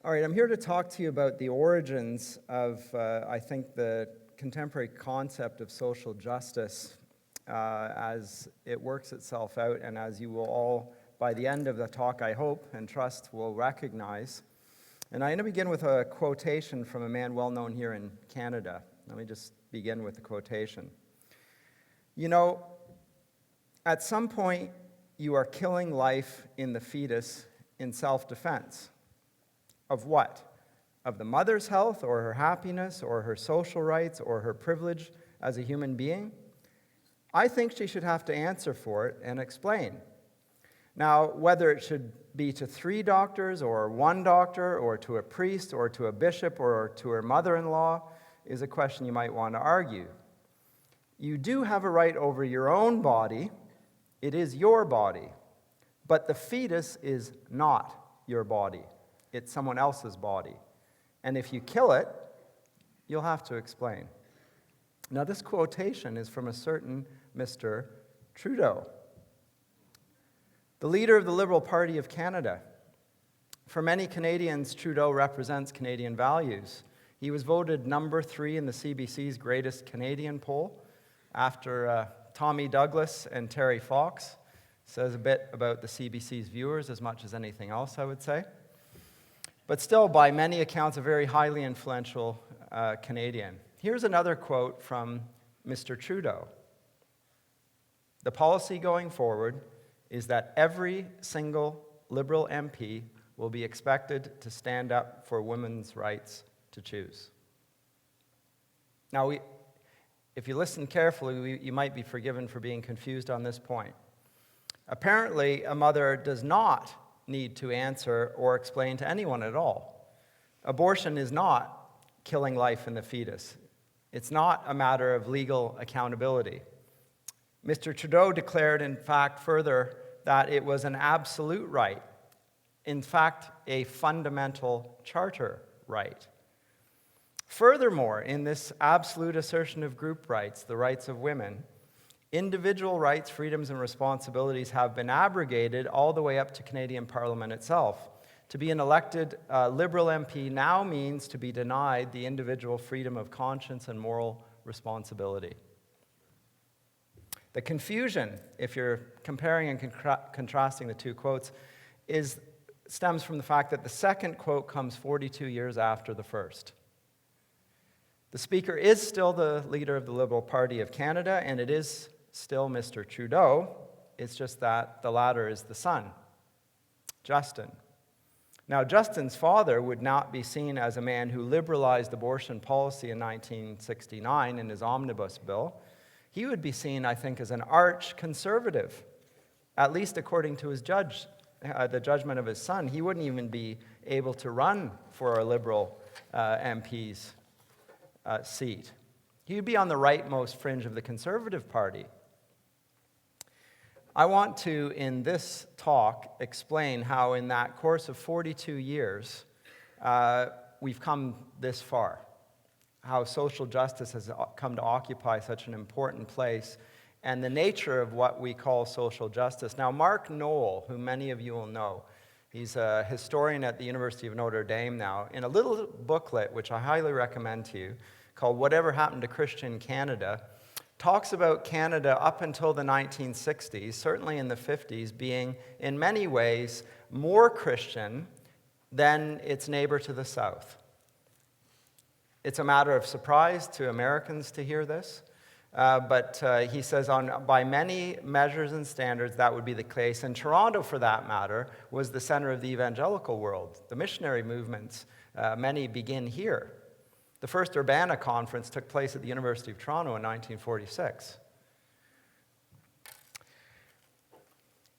All right, I'm here to talk to you about the origins of, I think, the contemporary concept of social justice as it works itself out, and as you will all, by the end of the talk, I hope and trust, will recognize. And I'm going to begin with a quotation from a man well known here in Canada. Let me just begin with the quotation. You know, at some point, you are killing life in the fetus in self-defense. Of what? Of the mother's health, or her happiness, or her social rights, or her privilege as a human being? I think she should have to answer for it and explain. Now, whether it should be to 3 doctors, or 1 doctor, or to a priest, or to a bishop, or to her mother-in-law, is a question you might want to argue. You do have a right over your own body. It is your body. But the fetus is not your body. It's someone else's body. And if you kill it, you'll have to explain. Now, this quotation is from a certain Mr. Trudeau, the leader of the Liberal Party of Canada. For many Canadians, Trudeau represents Canadian values. He was voted number 3 in the CBC's Greatest Canadian poll after Tommy Douglas and Terry Fox. Says a bit about the CBC's viewers as much as anything else, I would say. But still, by many accounts, a very highly influential Canadian. Here's another quote from Mr. Trudeau. The policy going forward is that every single Liberal MP will be expected to stand up for women's rights to choose. Now, if you listen carefully, you might be forgiven for being confused on this point. Apparently, a mother does not need to answer or explain to anyone at all. Abortion is not killing life in the fetus. It's not a matter of legal accountability. Mr. Trudeau declared, in fact, further, that it was an absolute right, in fact, a fundamental charter right. Furthermore, in this absolute assertion of group rights, the rights of women, individual rights, freedoms, and responsibilities have been abrogated all the way up to Canadian Parliament itself. To be an elected Liberal MP now means to be denied the individual freedom of conscience and moral responsibility. The confusion, if you're comparing and contrasting the two quotes, stems from the fact that the second quote comes 42 years after the first. The speaker is still the leader of the Liberal Party of Canada, and it is still Mr. Trudeau. It's just that the latter is the son, Justin. Now, Justin's father would not be seen as a man who liberalized abortion policy in 1969 in his omnibus bill. He would be seen, I think, as an arch conservative, at least according to his the judgment of his son. He wouldn't even be able to run for a Liberal MP's seat. He would be on the rightmost fringe of the Conservative Party. I want to, in this talk, explain how in that course of 42 years, we've come this far, how social justice has come to occupy such an important place, and the nature of what we call social justice. Now, Mark Knoll, who many of you will know, he's a historian at the University of Notre Dame now, in a little booklet, which I highly recommend to you, called Whatever Happened to Christian Canada, talks about Canada up until the 1960s, certainly in the 50s, being in many ways more Christian than its neighbor to the south. It's a matter of surprise to Americans to hear this, but he says by many measures and standards that would be the case. And Toronto, for that matter, was the center of the evangelical world. The missionary movements, many begin here. The first Urbana conference took place at the University of Toronto in 1946.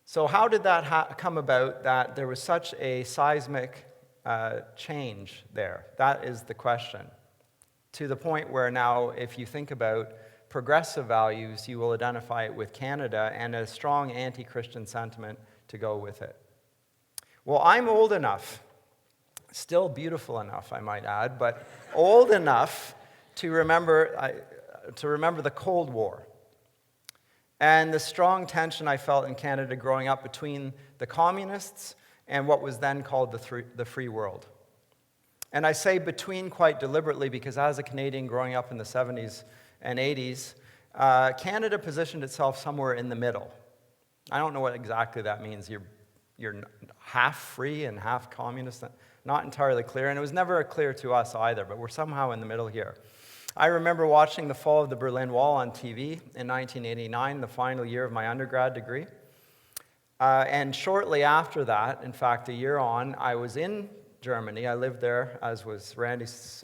So how did that come about that there was such a seismic change there? That is the question. To the point where now, if you think about progressive values, you will identify it with Canada and a strong anti-Christian sentiment to go with it. Well, I'm old enough, still beautiful enough, I might add, but old enough to remember the Cold War and the strong tension I felt in Canada growing up between the communists and what was then called the free world. And I say between quite deliberately because as a Canadian growing up in the 70s and 80s, Canada positioned itself somewhere in the middle. I don't know what exactly that means. You're half free and half communist. Not entirely clear, and it was never clear to us either, but we're somehow in the middle here. I remember watching the fall of the Berlin Wall on TV in 1989, the final year of my undergrad degree. And shortly after that, in fact, a year on, I was in Germany. I lived there, as was Randy's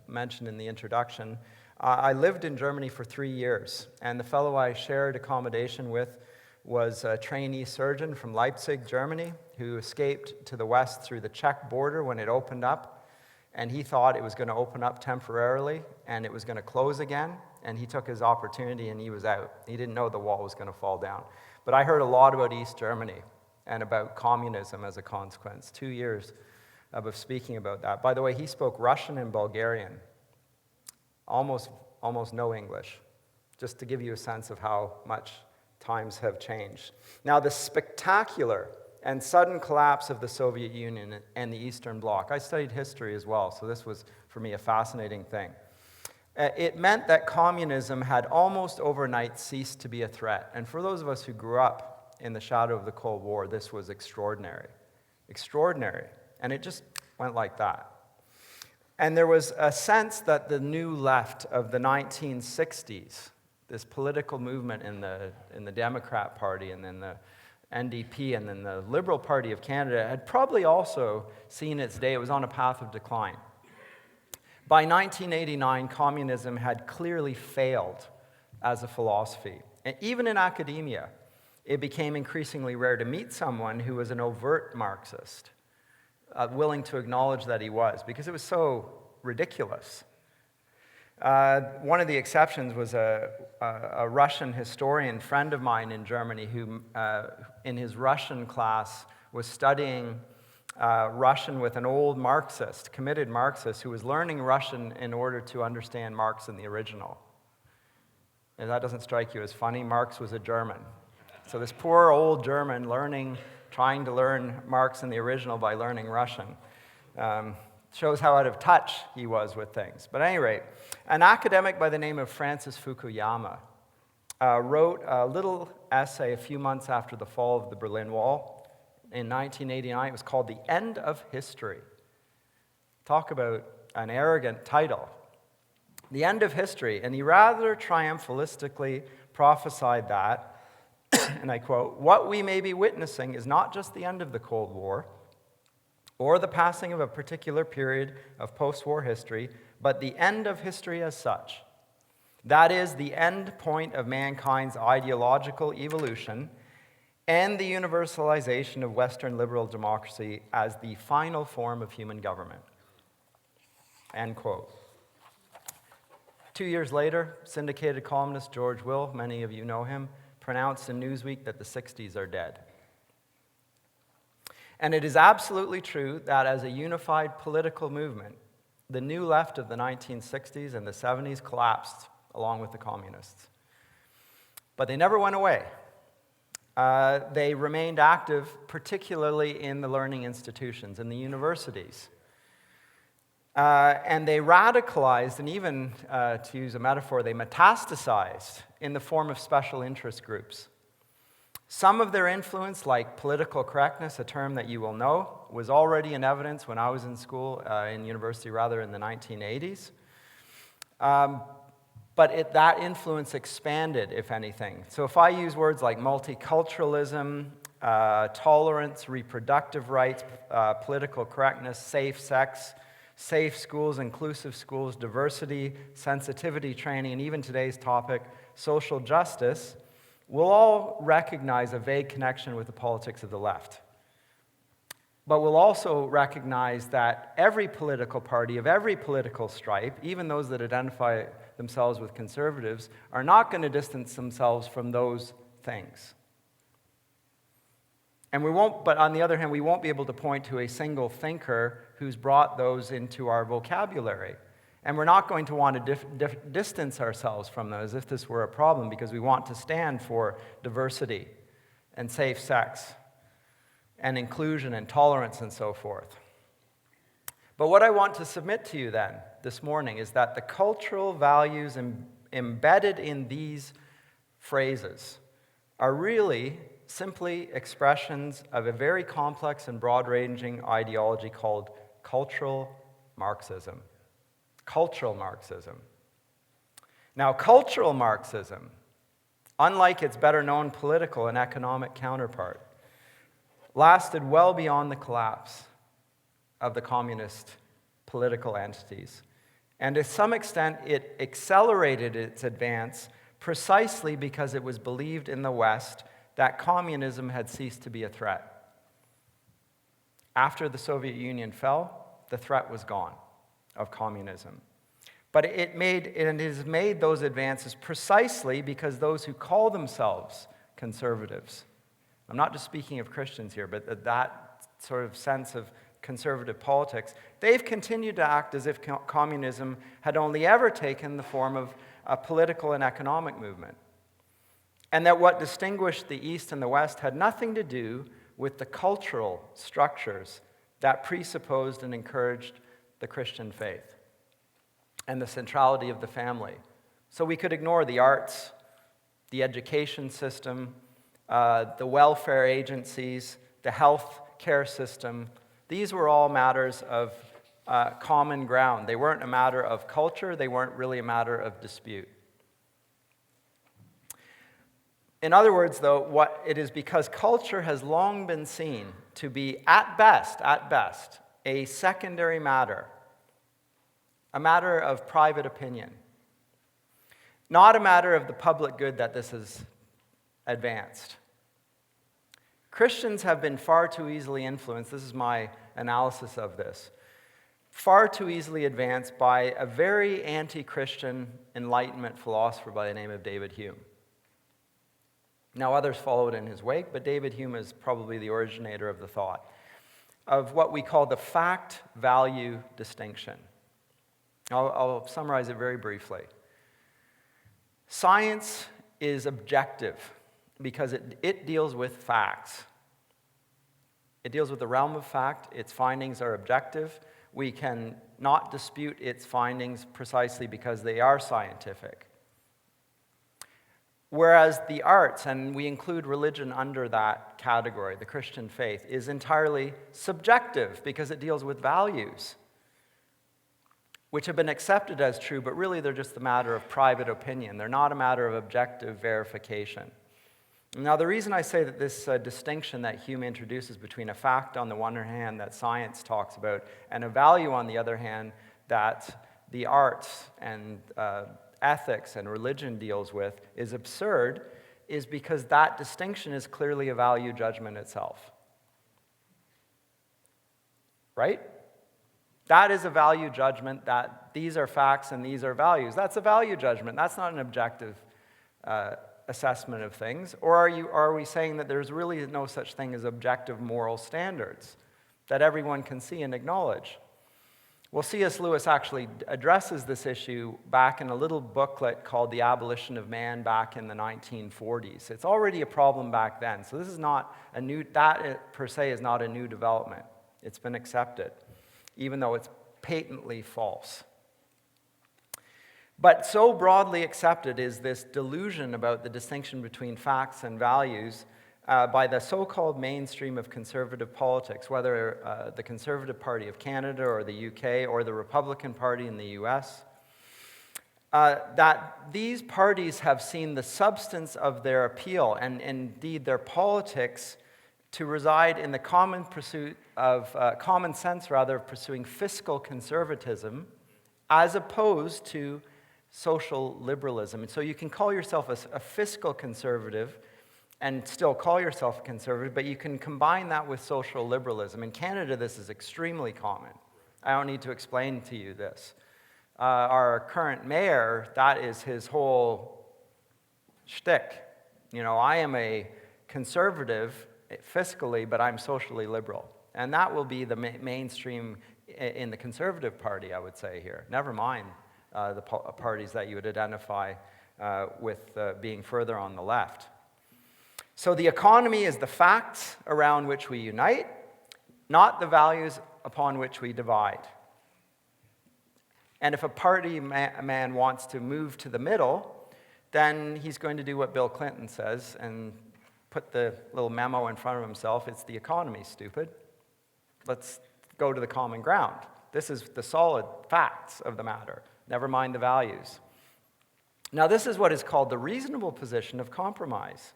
mentioned in the introduction. I lived in Germany for 3 years, and the fellow I shared accommodation with was a trainee surgeon from Leipzig, Germany, who escaped to the west through the Czech border when it opened up, and he thought it was going to open up temporarily, and it was going to close again, and he took his opportunity and he was out. He didn't know the wall was going to fall down. But I heard a lot about East Germany and about communism as a consequence. 2 years of speaking about that. By the way, he spoke Russian and Bulgarian. Almost no English, just to give you a sense of how much times have changed. Now, the spectacular and sudden collapse of the Soviet Union and the Eastern Bloc. I studied history as well, so this was, for me, a fascinating thing. It meant that communism had almost overnight ceased to be a threat. And for those of us who grew up in the shadow of the Cold War, this was extraordinary. Extraordinary. And it just went like that. And there was a sense that the new left of the 1960s, this political movement in the Democrat Party and then the NDP and then the Liberal Party of Canada, had probably also seen its day. It was on a path of decline. By 1989, communism had clearly failed as a philosophy. And even in academia, it became increasingly rare to meet someone who was an overt Marxist, willing to acknowledge that he was, because it was so ridiculous. One of the exceptions was a Russian historian friend of mine in Germany who, in his Russian class, was studying Russian with an old Marxist, committed Marxist, who was learning Russian in order to understand Marx in the original. And that doesn't strike you as funny. Marx was a German. So this poor old German trying to learn Marx in the original by learning Russian. Shows how out of touch he was with things. But at any rate, an academic by the name of Francis Fukuyama wrote a little essay a few months after the fall of the Berlin Wall in 1989. It was called The End of History. Talk about an arrogant title. The End of History. And he rather triumphalistically prophesied that, and I quote, "What we may be witnessing is not just the end of the Cold War, or the passing of a particular period of post-war history, but the end of history as such. That is, the end point of mankind's ideological evolution and the universalization of Western liberal democracy as the final form of human government." End quote. 2 years later, syndicated columnist George Will, many of you know him, pronounced in Newsweek that the 60s are dead. And it is absolutely true that as a unified political movement, the new left of the 1960s and the 70s collapsed along with the communists. But they never went away. They remained active, particularly in the learning institutions, in the universities. And they radicalized, and even, to use a metaphor, they metastasized in the form of special interest groups. Some of their influence, like political correctness, a term that you will know, was already in evidence when I was in school, in university rather, in the 1980s. But that influence expanded, if anything. So if I use words like multiculturalism, tolerance, reproductive rights, political correctness, safe sex, safe schools, inclusive schools, diversity, sensitivity training, and even today's topic, social justice, we'll all recognize a vague connection with the politics of the left. But we'll also recognize that every political party of every political stripe, even those that identify themselves with conservatives, are not going to distance themselves from those things. And we won't, but on the other hand, we won't be able to point to a single thinker who's brought those into our vocabulary. And we're not going to want to distance ourselves from them as if this were a problem, because we want to stand for diversity and safe sex and inclusion and tolerance and so forth. But what I want to submit to you then, this morning, is that the cultural values embedded in these phrases are really simply expressions of a very complex and broad-ranging ideology called cultural Marxism. Cultural Marxism. Now, cultural Marxism, unlike its better-known political and economic counterpart, lasted well beyond the collapse of the communist political entities. And to some extent, it accelerated its advance precisely because it was believed in the West that communism had ceased to be a threat. After the Soviet Union fell, the threat was gone of communism. But it has made those advances precisely because those who call themselves conservatives, I'm not just speaking of Christians here, but that sort of sense of conservative politics, they've continued to act as if communism had only ever taken the form of a political and economic movement. And that what distinguished the East and the West had nothing to do with the cultural structures that presupposed and encouraged the Christian faith and the centrality of the family. So we could ignore the arts, the education system, the welfare agencies, the health care system. These were all matters of common ground. They weren't a matter of culture. They weren't really a matter of dispute. In other words, though, what it is because culture has long been seen to be, at best, a secondary matter, a matter of private opinion, not a matter of the public good that this has advanced. Christians have been far too easily influenced, this is my analysis of this, far too easily advanced by a very anti-Christian Enlightenment philosopher by the name of David Hume. Now, others followed in his wake, but David Hume is probably the originator of the thought of what we call the fact-value distinction. I'll summarize it very briefly. Science is objective because it deals with facts. It deals with the realm of fact. Its findings are objective. We can not dispute its findings precisely because they are scientific. Whereas the arts, and we include religion under that category, the Christian faith, is entirely subjective because it deals with values, which have been accepted as true, but really they're just a matter of private opinion. They're not a matter of objective verification. Now, the reason I say that this distinction that Hume introduces between a fact on the one hand that science talks about and a value on the other hand that the arts and ethics and religion deals with is absurd is because that distinction is clearly a value judgment itself. Right? That is a value judgment that these are facts and these are values. That's a value judgment. That's not an objective assessment of things. Or are we saying that there's really no such thing as objective moral standards that everyone can see and acknowledge? Well, C.S. Lewis actually addresses this issue back in a little booklet called The Abolition of Man back in the 1940s. It's already a problem back then. So this is not a new, that per se is not a new development. It's been accepted, even though it's patently false. But so broadly accepted is this delusion about the distinction between facts and values by the so-called mainstream of conservative politics, whether the Conservative Party of Canada or the UK or the Republican Party in the US, that these parties have seen the substance of their appeal and indeed their politics to reside in the common sense of pursuing fiscal conservatism as opposed to social liberalism. And so you can call yourself a fiscal conservative and still call yourself a conservative, but you can combine that with social liberalism. In Canada, this is extremely common. I don't need to explain to you this. Our current mayor, that is his whole shtick. You know, I am a conservative fiscally, but I'm socially liberal. And that will be the mainstream in the Conservative Party, I would say here. Never mind the parties that you would identify with being further on the left. So the economy is the facts around which we unite, not the values upon which we divide. And if a party man wants to move to the middle, then he's going to do what Bill Clinton says and put the little memo in front of himself. It's the economy, stupid. Let's go to the common ground. This is the solid facts of the matter. Never mind the values. Now, this is what is called the reasonable position of compromise,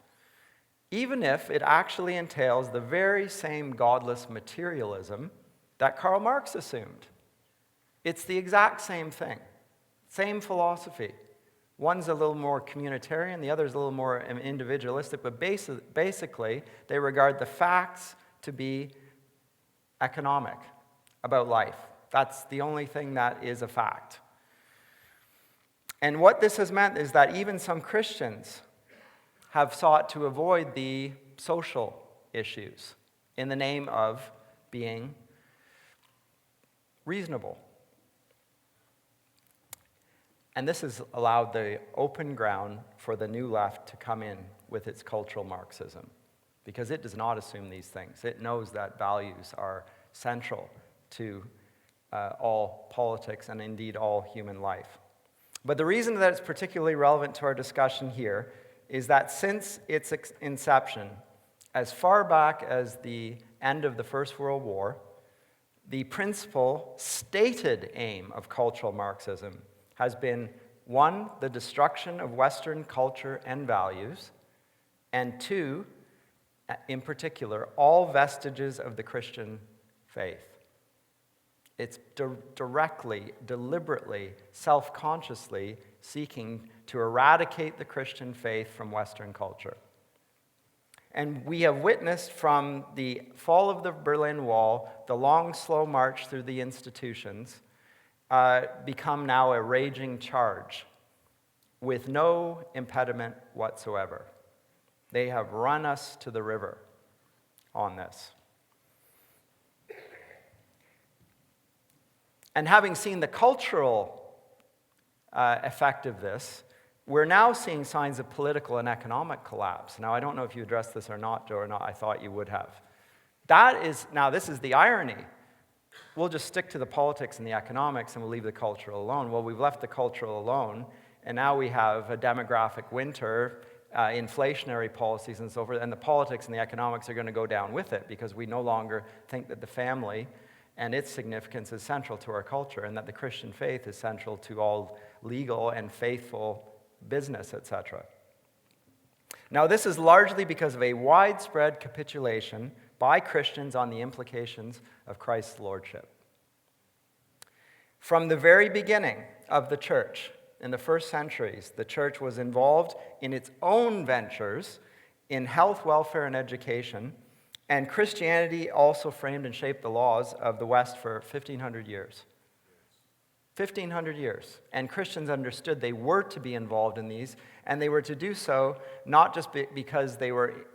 even if it actually entails the very same godless materialism that Karl Marx assumed. It's the exact same thing, same philosophy. One's a little more communitarian, the other's a little more individualistic, but basically they regard the facts to be economic about life. That's the only thing that is a fact. And what this has meant is that even some Christians have sought to avoid the social issues in the name of being reasonable. And this has allowed the open ground for the new left to come in with its cultural Marxism, because it does not assume these things. It knows that values are central to all politics and indeed all human life. But the reason that it's particularly relevant to our discussion here is that since its inception, as far back as the end of the First World War, the principal stated aim of cultural Marxism has been, one, the destruction of Western culture and values, and two, in particular, all vestiges of the Christian faith. It's directly, deliberately, self-consciously seeking to eradicate the Christian faith from Western culture. And we have witnessed from the fall of the Berlin Wall, the long, slow march through the institutions, become now a raging charge with no impediment whatsoever. They have run us to the river on this. And having seen the cultural effect of this, we're now seeing signs of political and economic collapse. Now, I don't know if you addressed this or not, Joe, or not. I thought you would have. Now, this is the irony. We'll just stick to the politics and the economics and we'll leave the cultural alone. Well, we've left the cultural alone, and now we have a demographic winter, inflationary policies and so forth, and the politics and the economics are going to go down with it because we no longer think that the family and its significance is central to our culture, and that the Christian faith is central to all legal and faithful business, etc. Now, this is largely because of a widespread capitulation by Christians on the implications of Christ's lordship. From the very beginning of the church, in the first centuries, the church was involved in its own ventures in health, welfare, and education, and Christianity also framed and shaped the laws of the West for 1,500 years. 1,500 years. And Christians understood they were to be involved in these, and they were to do so not just because they were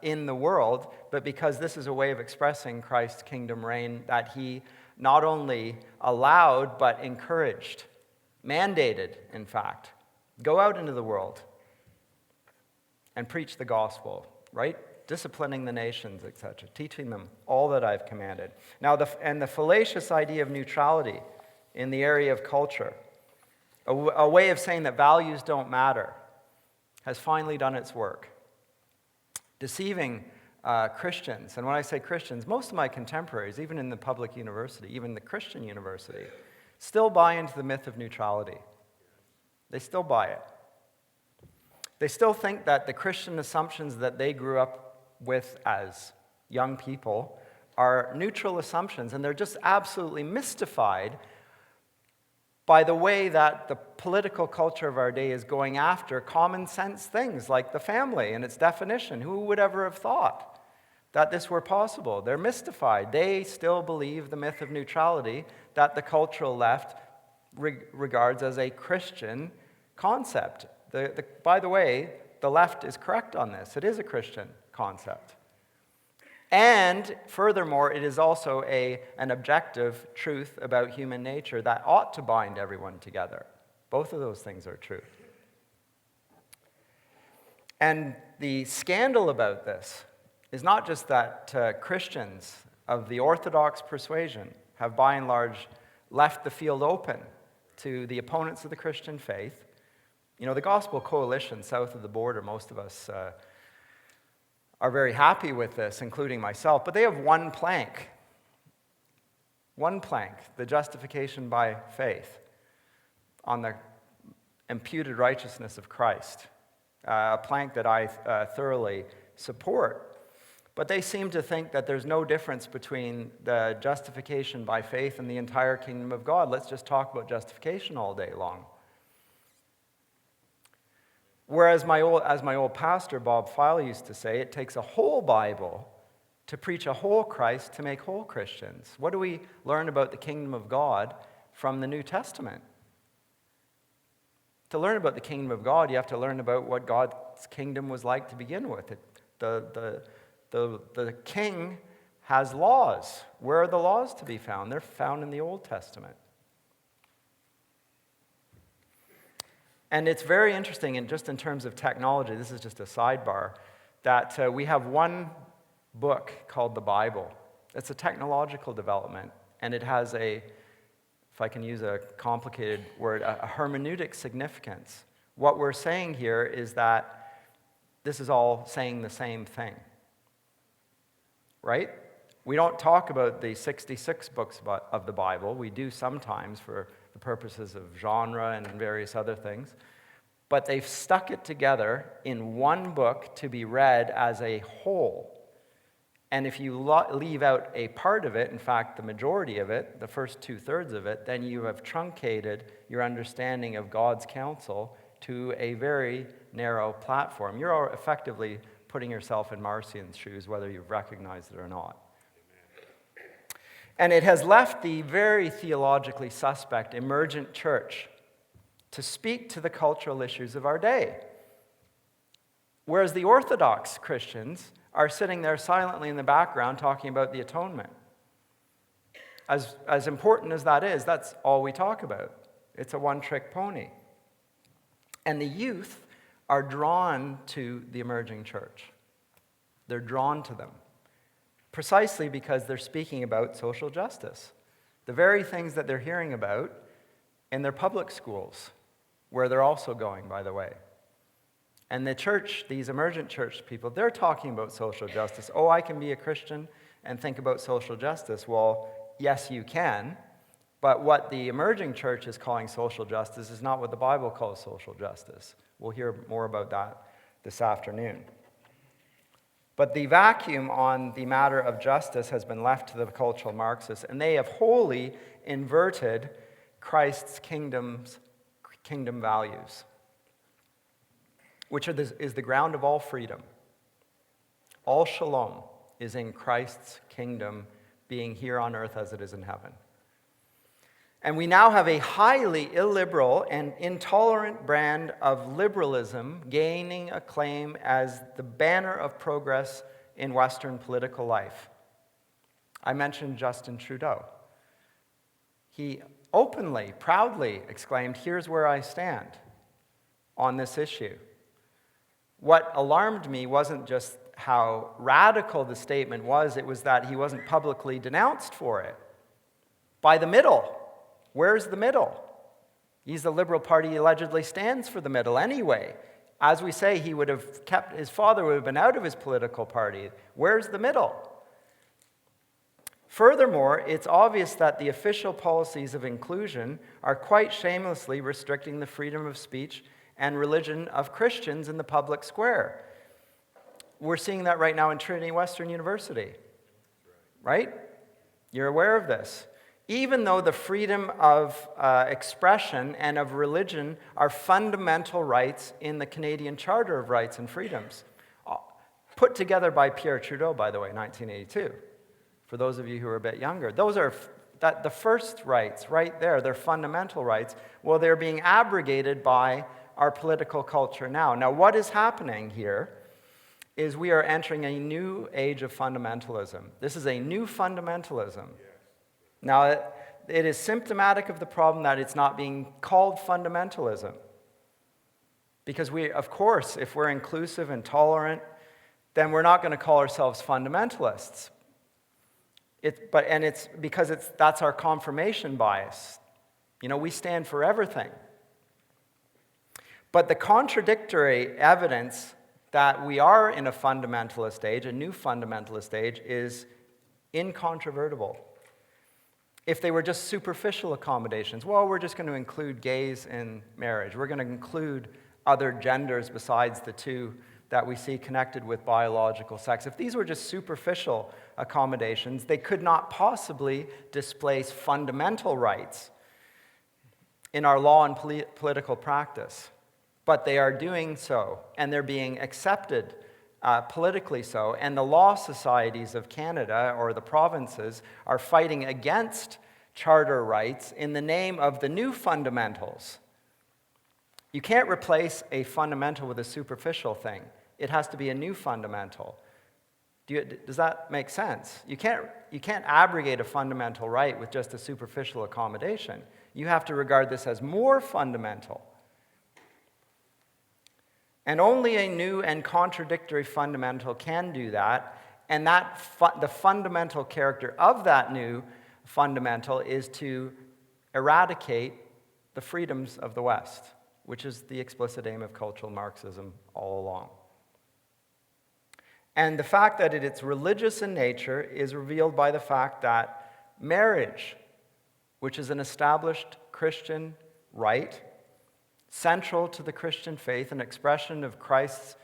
in the world, but because this is a way of expressing Christ's kingdom reign that he not only allowed, but encouraged, mandated, in fact. Go out into the world and preach the gospel, right? Disciplining the nations, etc., teaching them all that I've commanded. Now, the fallacious idea of neutrality in the area of culture, a way of saying that values don't matter, has finally done its work. Deceiving Christians, and when I say Christians, most of my contemporaries, even in the public university, even the Christian university, still buy into the myth of neutrality. They still buy it. They still think that the Christian assumptions that they grew up with as young people are neutral assumptions, and they're just absolutely mystified by the way that the political culture of our day is going after common sense things like the family and its definition. Who would ever have thought that this were possible? They're mystified. They still believe the myth of neutrality that the cultural left regards as a Christian concept. By the way, the left is correct on this. It is a Christian concept. And furthermore, it is also an objective truth about human nature that ought to bind everyone together. Both of those things are true. And the scandal about this is not just that Christians of the Orthodox persuasion have by and large left the field open to the opponents of the Christian faith. You know, the Gospel Coalition south of the border, most of us are very happy with this, including myself, but they have one plank, the justification by faith on the imputed righteousness of Christ, a plank that I thoroughly support. But they seem to think that there's no difference between the justification by faith and the entire kingdom of God. Let's just talk about justification all day long. Whereas as my old pastor, Bob File, used to say, it takes a whole Bible to preach a whole Christ to make whole Christians. What do we learn about the kingdom of God from the New Testament? To learn about the kingdom of God, you have to learn about what God's kingdom was like to begin with. The king has laws. Where are the laws to be found? They're found in the Old Testament. And it's very interesting, and just in terms of technology, this is just a sidebar, that we have one book called the Bible. It's a technological development, and it has if I can use a complicated word, a hermeneutic significance. What we're saying here is that this is all saying the same thing. Right? We don't talk about the 66 books of the Bible. We do sometimes for the purposes of genre and various other things. But they've stuck it together in one book to be read as a whole. And if you leave out a part of it, in fact, the majority of it, the first 2/3 of it, then you have truncated your understanding of God's counsel to a very narrow platform. You're effectively putting yourself in Marcion's shoes, whether you've recognized it or not. And it has left the very theologically suspect emergent church to speak to the cultural issues of our day. Whereas the Orthodox Christians are sitting there silently in the background talking about the atonement. As important as that is, that's all we talk about. It's a one-trick pony. And the youth are drawn to the emerging church. They're drawn to them precisely because they're speaking about social justice. The very things that they're hearing about in their public schools, where they're also going, by the way. And the church, these emergent church people, they're talking about social justice. Oh, I can be a Christian and think about social justice. Well, yes, you can. But what the emerging church is calling social justice is not what the Bible calls social justice. We'll hear more about that this afternoon. But the vacuum on the matter of justice has been left to the cultural Marxists, and they have wholly inverted Christ's kingdom values, which is the ground of all freedom. All shalom is in Christ's kingdom being here on earth as it is in heaven. And we now have a highly illiberal and intolerant brand of liberalism gaining acclaim as the banner of progress in Western political life. I mentioned Justin Trudeau. He openly, proudly exclaimed, "Here's where I stand on this issue." What alarmed me wasn't just how radical the statement was, it was that he wasn't publicly denounced for it. By the middle. Where's the middle? He's the Liberal Party, he allegedly stands for the middle anyway. As we say, he would have kept, his father would have been out of his political party. Where's the middle? Furthermore, it's obvious that the official policies of inclusion are quite shamelessly restricting the freedom of speech and religion of Christians in the public square. We're seeing that right now in Trinity Western University, right? You're aware of this. Even though the freedom of expression and of religion are fundamental rights in the Canadian Charter of Rights and Freedoms, put together by Pierre Trudeau, by the way, 1982, for those of you who are a bit younger. Those are the first rights right there. They're fundamental rights. Well, they're being abrogated by our political culture now. Now, what is happening here is we are entering a new age of fundamentalism. This is a new fundamentalism. Now, it is symptomatic of the problem that it's not being called fundamentalism. Because we, of course, if we're inclusive and tolerant, then we're not going to call ourselves fundamentalists. It's because that's our confirmation bias. We stand for everything. But the contradictory evidence that we are in a fundamentalist age, a new fundamentalist age, is incontrovertible. If they were just superficial accommodations, well, we're just going to include gays in marriage. We're going to include other genders besides the two that we see connected with biological sex. If these were just superficial accommodations, they could not possibly displace fundamental rights in our law and political practice. But they are doing so, and they're being accepted politically so, and the law societies of Canada, or the provinces, are fighting against charter rights in the name of the new fundamentals. You can't replace a fundamental with a superficial thing. It has to be a new fundamental. Does that make sense? You can't abrogate a fundamental right with just a superficial accommodation. You have to regard this as more fundamental. And only a new and contradictory fundamental can do that, and the fundamental character of that new fundamental is to eradicate the freedoms of the West, which is the explicit aim of cultural Marxism all along. And the fact that it's religious in nature is revealed by the fact that marriage, which is an established Christian right, central to the Christian faith, an expression of Christ's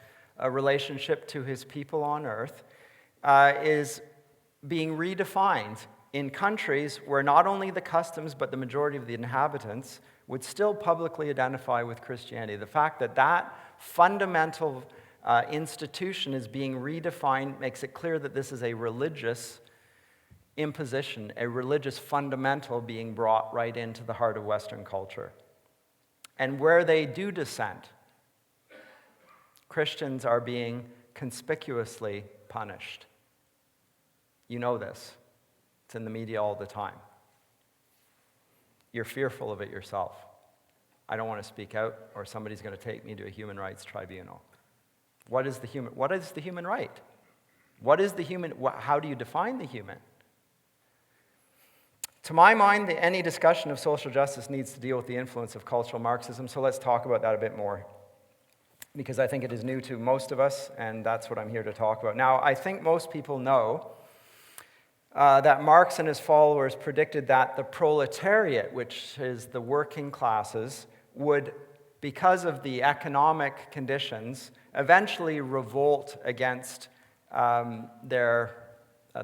relationship to his people on earth, is being redefined in countries where not only the customs but the majority of the inhabitants would still publicly identify with Christianity. The fact that that fundamental institution is being redefined makes it clear that this is a religious imposition, a religious fundamental being brought right into the heart of Western culture. And where they do dissent, Christians are being conspicuously punished. You know this. It's in the media all the time. You're fearful of it yourself. I don't want to speak out, or somebody's going to take me to a human rights tribunal. What is the human right? How do you define the human? To my mind, any discussion of social justice needs to deal with the influence of cultural Marxism, so let's talk about that a bit more, because I think it is new to most of us, and that's what I'm here to talk about. Now, I think most people know that Marx and his followers predicted that the proletariat, which is the working classes, would, because of the economic conditions, eventually revolt against the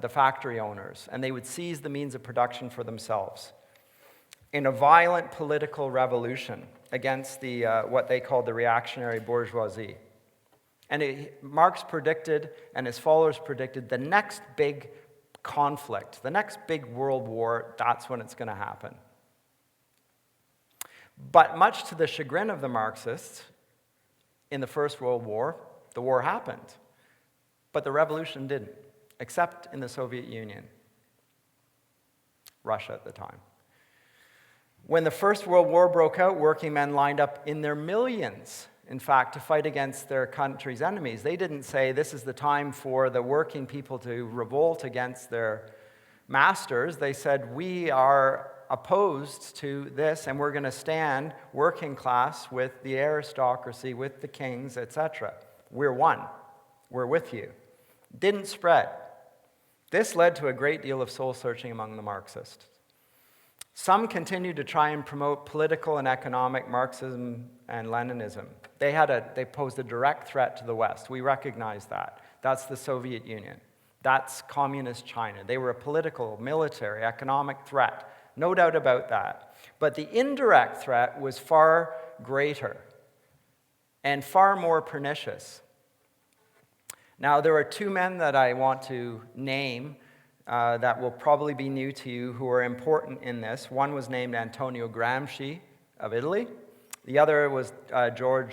factory owners, and they would seize the means of production for themselves in a violent political revolution against what they called the reactionary bourgeoisie. And Marx predicted, and his followers predicted, the next big conflict, the next big world war, that's when it's going to happen. But much to the chagrin of the Marxists, in the First World War, the war happened. But the revolution didn't, except in the Soviet Union, Russia at the time. When the First World War broke out, working men lined up in their millions, in fact, to fight against their country's enemies. They didn't say, this is the time for the working people to revolt against their masters. They said, we are opposed to this, and we're going to stand working class with the aristocracy, with the kings, etc. We're one. We're with you. Didn't spread. This led to a great deal of soul-searching among the Marxists. Some continued to try and promote political and economic Marxism and Leninism. They posed a direct threat to the West. We recognize that. That's the Soviet Union. That's communist China. They were a political, military, economic threat. No doubt about that. But the indirect threat was far greater and far more pernicious. Now, there are two men that I want to name that will probably be new to you who are important in this. One was named Antonio Gramsci of Italy. The other was Georg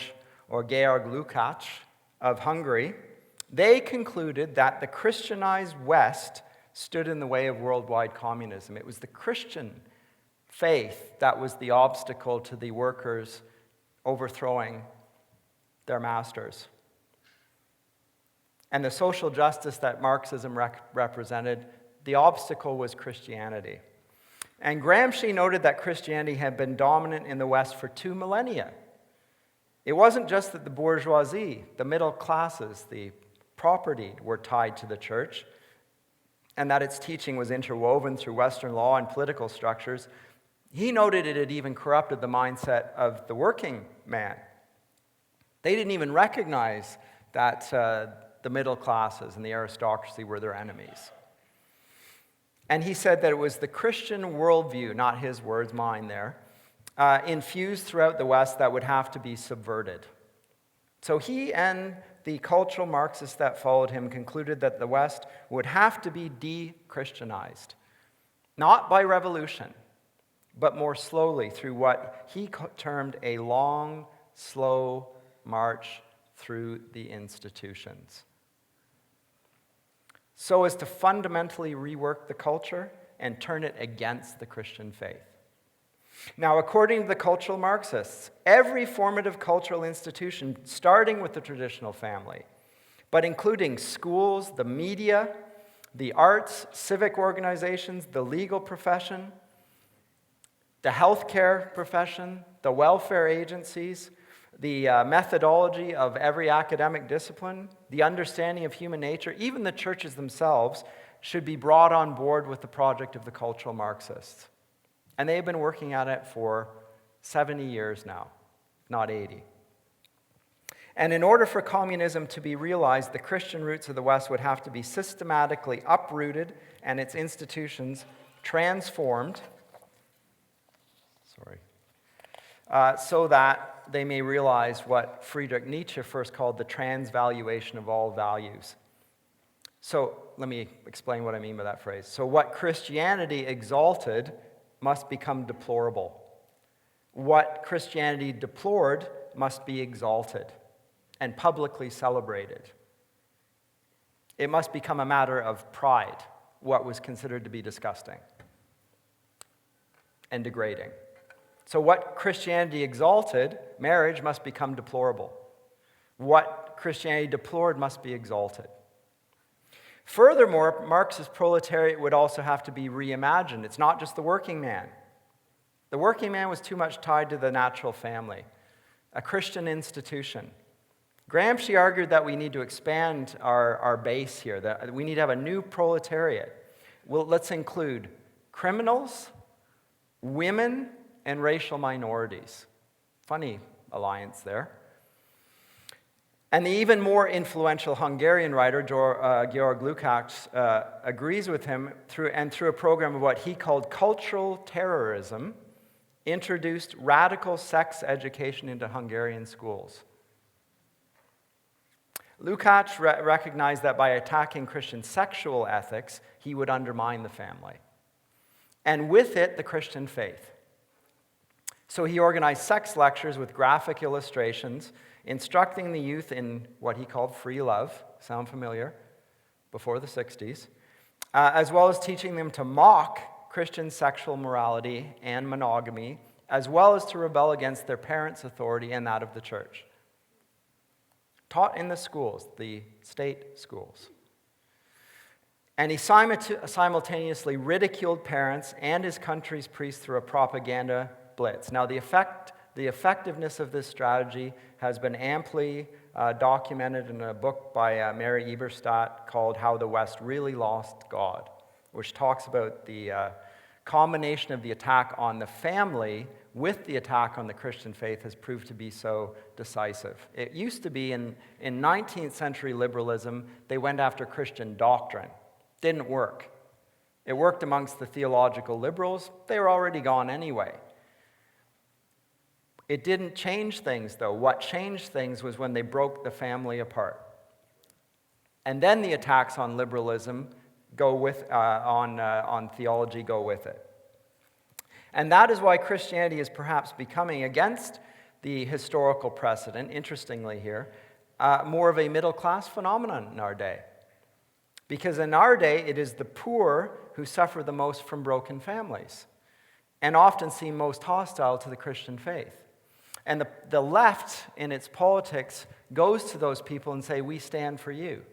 Lukács of Hungary. They concluded that the Christianized West stood in the way of worldwide communism. It was the Christian faith that was the obstacle to the workers overthrowing their masters. And the social justice that Marxism represented, the obstacle was Christianity. And Gramsci noted that Christianity had been dominant in the West for 2 millennia. It wasn't just that the bourgeoisie, the middle classes, the property were tied to the church, and that its teaching was interwoven through Western law and political structures. He noted it had even corrupted the mindset of the working man. They didn't even recognize that the middle classes and the aristocracy were their enemies. And he said that it was the Christian worldview, not his words, mine there, infused throughout the West that would have to be subverted. So he and the cultural Marxists that followed him concluded that the West would have to be de-Christianized, not by revolution, but more slowly through what he termed a long, slow march through the institutions, so as to fundamentally rework the culture and turn it against the Christian faith. Now, according to the cultural Marxists, every formative cultural institution, starting with the traditional family, but including schools, the media, the arts, civic organizations, the legal profession, the healthcare profession, the welfare agencies, the methodology of every academic discipline, the understanding of human nature, even the churches themselves, should be brought on board with the project of the cultural Marxists. And they've been working at it for 70 years now, not 80. And in order for communism to be realized, the Christian roots of the West would have to be systematically uprooted and its institutions transformed, so that they may realize what Friedrich Nietzsche first called the transvaluation of all values. So let me explain what I mean by that phrase. So what Christianity exalted must become deplorable. What Christianity deplored must be exalted and publicly celebrated. It must become a matter of pride, what was considered to be disgusting and degrading. So what Christianity exalted, marriage, must become deplorable. What Christianity deplored must be exalted. Furthermore, Marxist proletariat would also have to be reimagined. It's not just the working man. The working man was too much tied to the natural family, a Christian institution. Gramsci argued that we need to expand our base here, that we need to have a new proletariat. Well, let's include criminals, women, and racial minorities. Funny alliance there. And the even more influential Hungarian writer, Georg Lukács, agrees with him through a program of what he called cultural terrorism, introduced radical sex education into Hungarian schools. Lukács recognized that by attacking Christian sexual ethics, he would undermine the family, and with it, the Christian faith. So he organized sex lectures with graphic illustrations, instructing the youth in what he called free love, sound familiar, before the 60s, as well as teaching them to mock Christian sexual morality and monogamy, as well as to rebel against their parents' authority and that of the church. Taught in the schools, the state schools. And he simultaneously ridiculed parents and his country's priests through a propaganda blitz. Now, the effectiveness of this strategy has been amply documented in a book by Mary Eberstadt called How the West Really Lost God, which talks about the combination of the attack on the family with the attack on the Christian faith has proved to be so decisive. It used to be in 19th century liberalism, they went after Christian doctrine. Didn't work. It worked amongst the theological liberals. They were already gone anyway. It didn't change things, though. What changed things was when they broke the family apart. And then the attacks on liberalism on theology go with it. And that is why Christianity is perhaps becoming, against the historical precedent, interestingly here, more of a middle-class phenomenon in our day. Because in our day, it is the poor who suffer the most from broken families and often seem most hostile to the Christian faith. And the left, in its politics, goes to those people and say, we stand for you.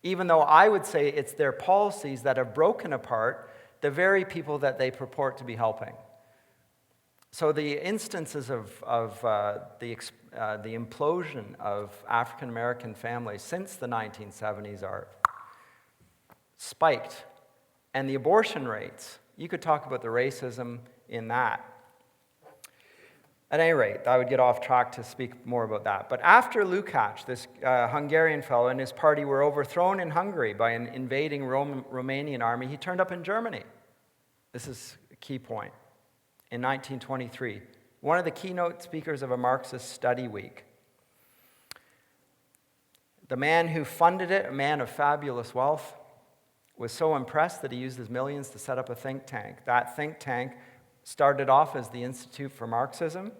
Even though I would say it's their policies that have broken apart the very people that they purport to be helping. So the instances of the implosion of African American families since the 1970s are spiked. And the abortion rates, you could talk about the racism in that. At any rate, I would get off track to speak more about that. But after Lukács, this Hungarian fellow, and his party were overthrown in Hungary by an invading Romanian army, he turned up in Germany. This is a key point. In 1923, one of the keynote speakers of a Marxist study week. The man who funded it, a man of fabulous wealth, was so impressed that he used his millions to set up a think tank. That think tank started off as the Institute for Marxism,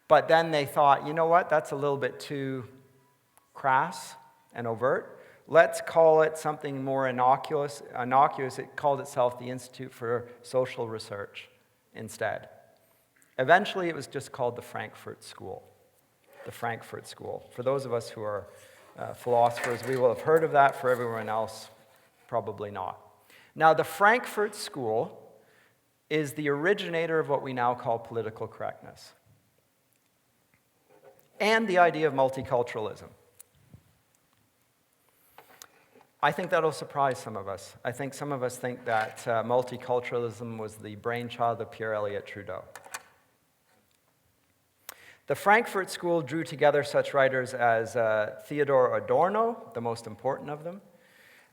but then they thought, you know what, that's a little bit too crass and overt. Let's call it something more innocuous. It called itself the Institute for Social Research instead. Eventually, it was just called the Frankfurt School. The Frankfurt School. For those of us who are philosophers, we will have heard of that. For everyone else, probably not. Now, the Frankfurt School is the originator of what we now call political correctness and the idea of multiculturalism. I think that'll surprise some of us. I think some of us think that multiculturalism was the brainchild of Pierre Elliott Trudeau. The Frankfurt School drew together such writers as Theodor Adorno, the most important of them,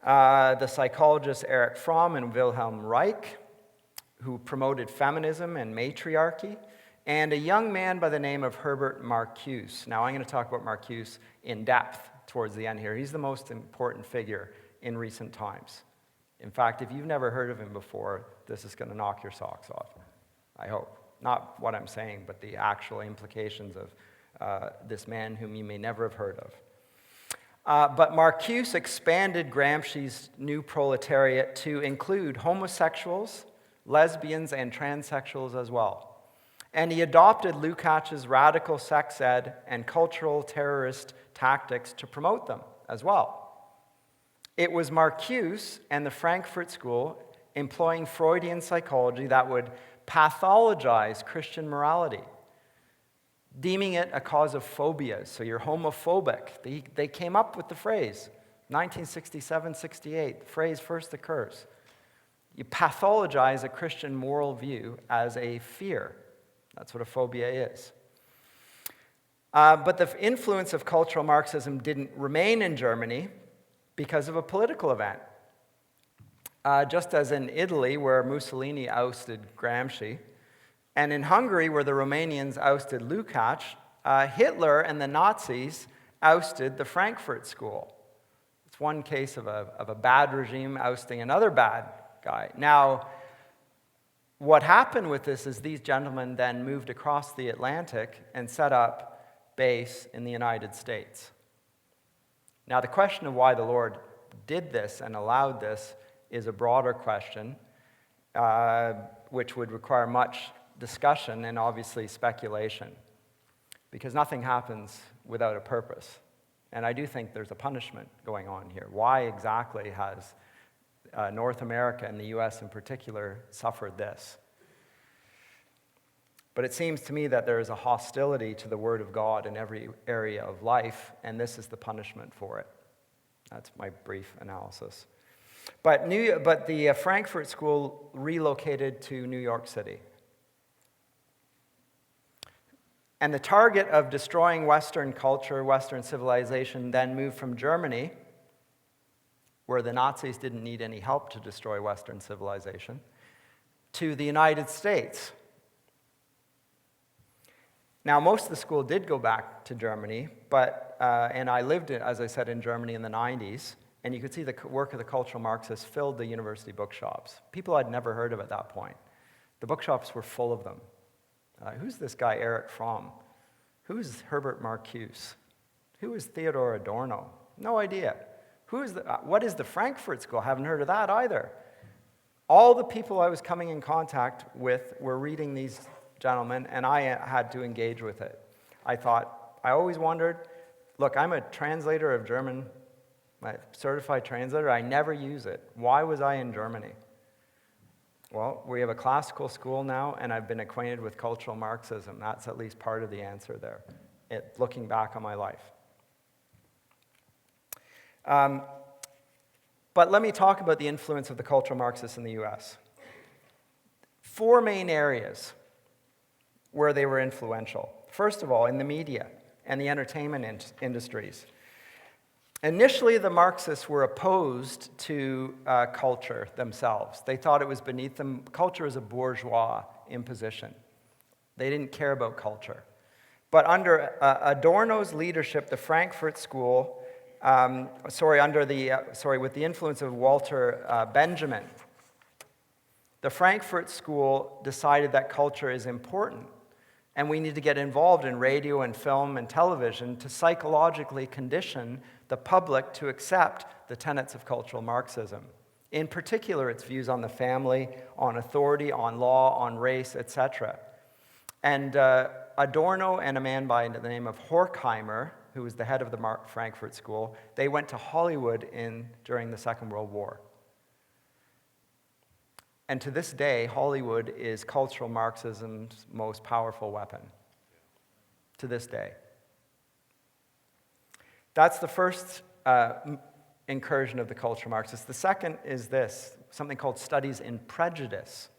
the psychologists Erich Fromm and Wilhelm Reich, who promoted feminism and matriarchy, and a young man by the name of Herbert Marcuse. Now, I'm going to talk about Marcuse in depth towards the end here. He's the most important figure in recent times. In fact, if you've never heard of him before, this is going to knock your socks off, I hope. Not what I'm saying, but the actual implications of this man whom you may never have heard of. But Marcuse expanded Gramsci's new proletariat to include homosexuals, lesbians, and transsexuals as well. And he adopted Lukács's radical sex ed and cultural terrorist tactics to promote them as well. It was Marcuse and the Frankfurt School employing Freudian psychology that would pathologize Christian morality, deeming it a cause of phobias. So you're homophobic. They came up with the phrase, 1967-68, the phrase first occurs. You pathologize a Christian moral view as a fear. That's what a phobia is. But the influence of cultural Marxism didn't remain in Germany because of a political event. Just as in Italy, where Mussolini ousted Gramsci, and in Hungary, where the Romanians ousted Lukács, Hitler and the Nazis ousted the Frankfurt School. It's one case of a bad regime ousting another bad guy. Now, what happened with this is these gentlemen then moved across the Atlantic and set up base in the United States. Now, the question of why the Lord did this and allowed this is a broader question, which would require much discussion and obviously speculation, because nothing happens without a purpose. And I do think there's a punishment going on here. Why exactly has North America and the US in particular suffered this? But it seems to me that there is a hostility to the Word of God in every area of life, and this is the punishment for it. That's my brief analysis. But the Frankfurt School relocated to New York City. And the target of destroying Western culture, Western civilization, then moved from Germany, where the Nazis didn't need any help to destroy Western civilization, to the United States. Now, most of the school did go back to Germany, and I lived, as I said, in Germany in the 90s, and you could see the work of the cultural Marxists filled the university bookshops. People I'd never heard of at that point. The bookshops were full of them. Who's this guy, Erich Fromm? Who's Herbert Marcuse? Who is Theodor Adorno? No idea. What is the Frankfurt School? Haven't heard of that either. All the people I was coming in contact with were reading these gentlemen, and I had to engage with it. I always wondered, look, I'm a translator of German, a certified translator. I never use it. Why was I in Germany? Well, we have a classical school now, and I've been acquainted with cultural Marxism. That's at least part of the answer there, looking back on my life. But let me talk about the influence of the cultural Marxists in the US. 4 main areas where they were influential. First of all, in the media and the entertainment industries. Initially, the Marxists were opposed to culture themselves. They thought it was beneath them. Culture is a bourgeois imposition. They didn't care about culture. But under Adorno's leadership, the Frankfurt School, with the influence of Walter Benjamin, the Frankfurt School decided that culture is important, and we need to get involved in radio and film and television to psychologically condition the public to accept the tenets of cultural Marxism. In particular, its views on the family, on authority, on law, on race, etc. And Adorno and a man by the name of Horkheimer, who was the head of the Frankfurt School, they went to Hollywood during the Second World War. And to this day, Hollywood is cultural Marxism's most powerful weapon. To this day. That's the first incursion of the cultural Marxists. The second is this, something called studies in prejudice.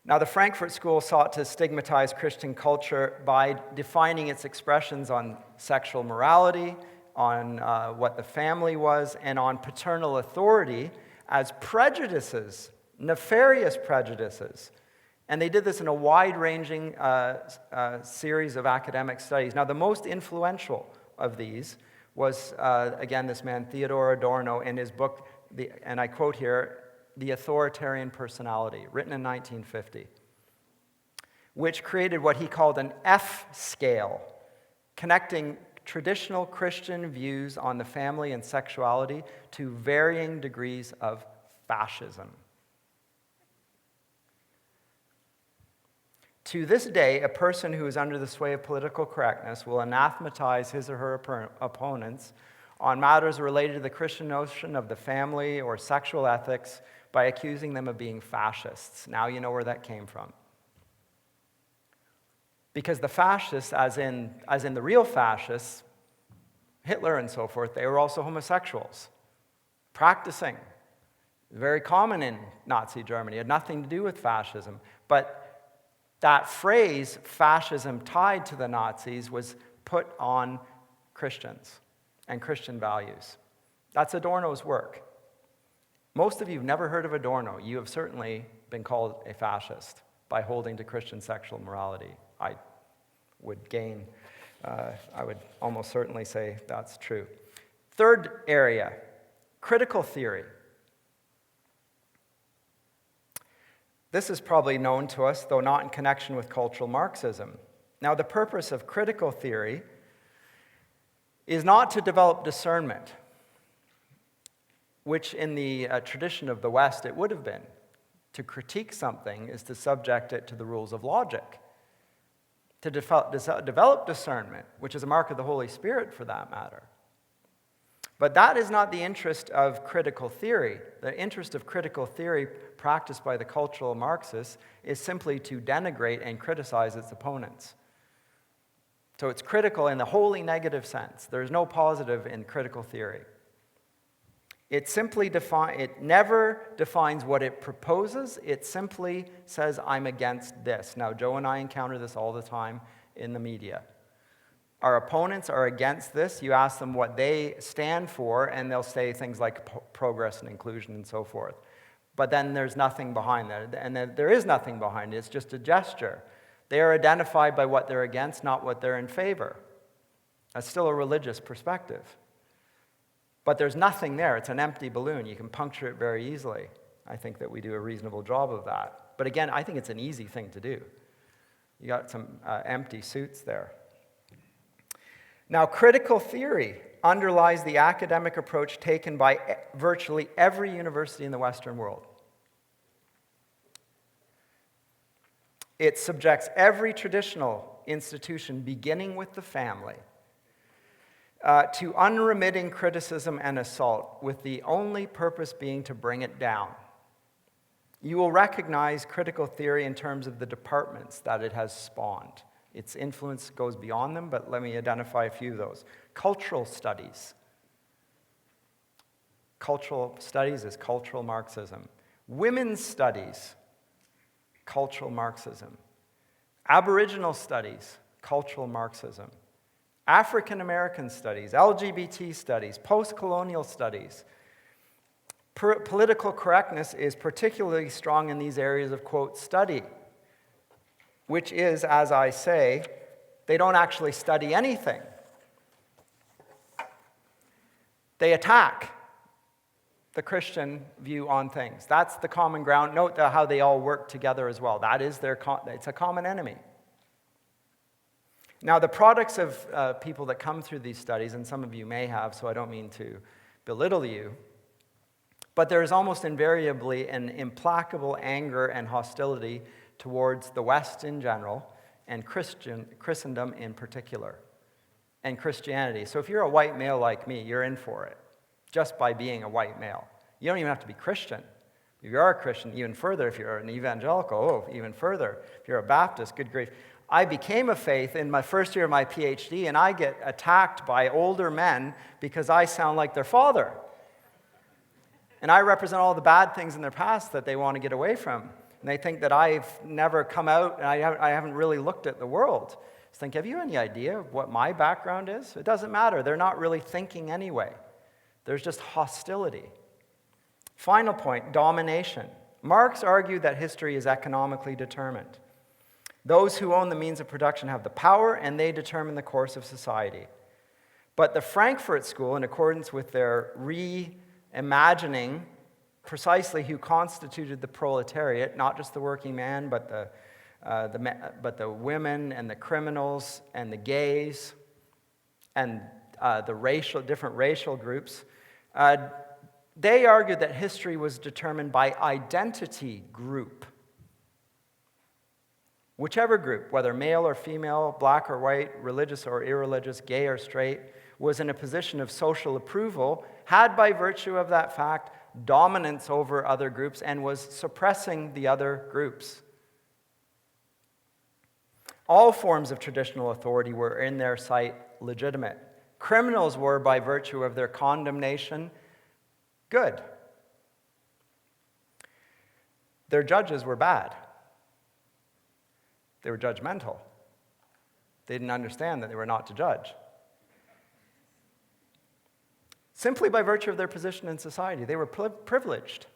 Now, the Frankfurt School sought to stigmatize Christian culture by defining its expressions on sexual morality, on what the family was, and on paternal authority as prejudices, nefarious prejudices. And they did this in a wide-ranging series of academic studies. Now, the most influential of these was, again, this man, Theodor Adorno, in his book, and I quote here, The Authoritarian Personality, written in 1950, which created what he called an F scale, connecting traditional Christian views on the family and sexuality to varying degrees of fascism. To this day, a person who is under the sway of political correctness will anathematize his or her opponents on matters related to the Christian notion of the family or sexual ethics by accusing them of being fascists. Now you know where that came from. Because the fascists, as in the real fascists, Hitler and so forth, they were also homosexuals, practicing. Very common in Nazi Germany. It had nothing to do with fascism. But that phrase, fascism tied to the Nazis, was put on Christians and Christian values. That's Adorno's work. Most of you have never heard of Adorno. You have certainly been called a fascist by holding to Christian sexual morality. I would almost certainly say that's true. Third area, critical theory. This is probably known to us, though not in connection with cultural Marxism. Now, the purpose of critical theory is not to develop discernment, which in the tradition of the West it would have been. To critique something is to subject it to the rules of logic. To develop discernment, which is a mark of the Holy Spirit for that matter. But that is not the interest of critical theory. The interest of critical theory practiced by the cultural Marxists is simply to denigrate and criticize its opponents. So it's critical in the wholly negative sense. There's no positive in critical theory. It never defines what it proposes. It simply says, I'm against this. Now, Joe and I encounter this all the time in the media. Our opponents are against this. You ask them what they stand for, and they'll say things like progress and inclusion and so forth. But then there's nothing behind that. And there is nothing behind it. It's just a gesture. They are identified by what they're against, not what they're in favor. That's still a religious perspective. But there's nothing there. It's an empty balloon. You can puncture it very easily. I think that we do a reasonable job of that. But again, I think it's an easy thing to do. You got some empty suits there. Now, critical theory underlies the academic approach taken by virtually every university in the Western world. It subjects every traditional institution, beginning with the family, to unremitting criticism and assault, with the only purpose being to bring it down. You will recognize critical theory in terms of the departments that it has spawned. Its influence goes beyond them, but let me identify a few of those. Cultural studies. Cultural studies is cultural Marxism. Women's studies, cultural Marxism. Aboriginal studies, cultural Marxism. African American studies, LGBT studies, post-colonial studies. Political correctness is particularly strong in these areas of, quote, study, which is, as I say, they don't actually study anything. They attack the Christian view on things. That's the common ground. Note how they all work together as well. That is it's a common enemy. Now, the products of people that come through these studies, and some of you may have, so I don't mean to belittle you, but there is almost invariably an implacable anger and hostility towards the West in general, and Christendom in particular, and Christianity. So if you're a white male like me, you're in for it, just by being a white male. You don't even have to be Christian. If you are a Christian, even further. If you're an evangelical, even further. If you're a Baptist, good grief. I became a faith in my first year of my PhD, and I get attacked by older men because I sound like their father. And I represent all the bad things in their past that they want to get away from. And they think that I've never come out, and I haven't really looked at the world. I think, have you any idea of what my background is? It doesn't matter. They're not really thinking anyway. There's just hostility. Final point, domination. Marx argued that history is economically determined. Those who own the means of production have the power, and they determine the course of society. But the Frankfurt School, in accordance with their reimagining precisely who constituted the proletariat, not just the working man, but the women and the criminals and the gays and the different racial groups, they argued that history was determined by identity group. Whichever group, whether male or female, black or white, religious or irreligious, gay or straight, was in a position of social approval, had by virtue of that fact dominance over other groups and was suppressing the other groups. All forms of traditional authority were in their sight legitimate. Criminals were, by virtue of their condemnation, good. Their judges were bad. They were judgmental. They didn't understand that they were not to judge. Simply by virtue of their position in society, they were privileged.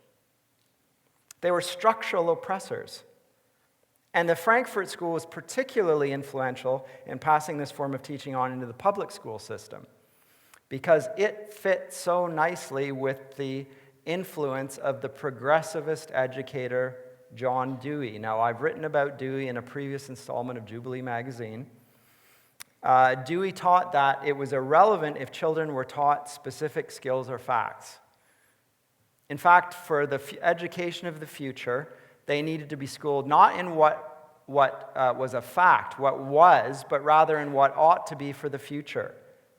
They were structural oppressors. And the Frankfurt School was particularly influential in passing this form of teaching on into the public school system because it fit so nicely with the influence of the progressivist educator John Dewey. Now, I've written about Dewey in a previous installment of Jubilee magazine. Dewey taught that it was irrelevant if children were taught specific skills or facts. In fact, for the education of the future, they needed to be schooled not in what was a fact, what was, but rather in what ought to be for the future.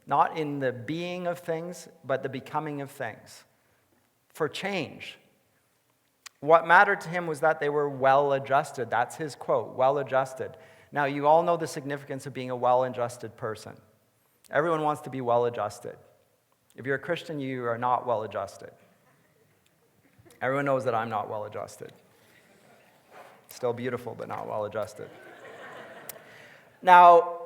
Not in the being of things, but the becoming of things. For change. What mattered to him was that they were well-adjusted. That's his quote, well-adjusted. Now, you all know the significance of being a well-adjusted person. Everyone wants to be well-adjusted. If you're a Christian, you are not well-adjusted. Everyone knows that I'm not well-adjusted. Still beautiful, but not well-adjusted. Now,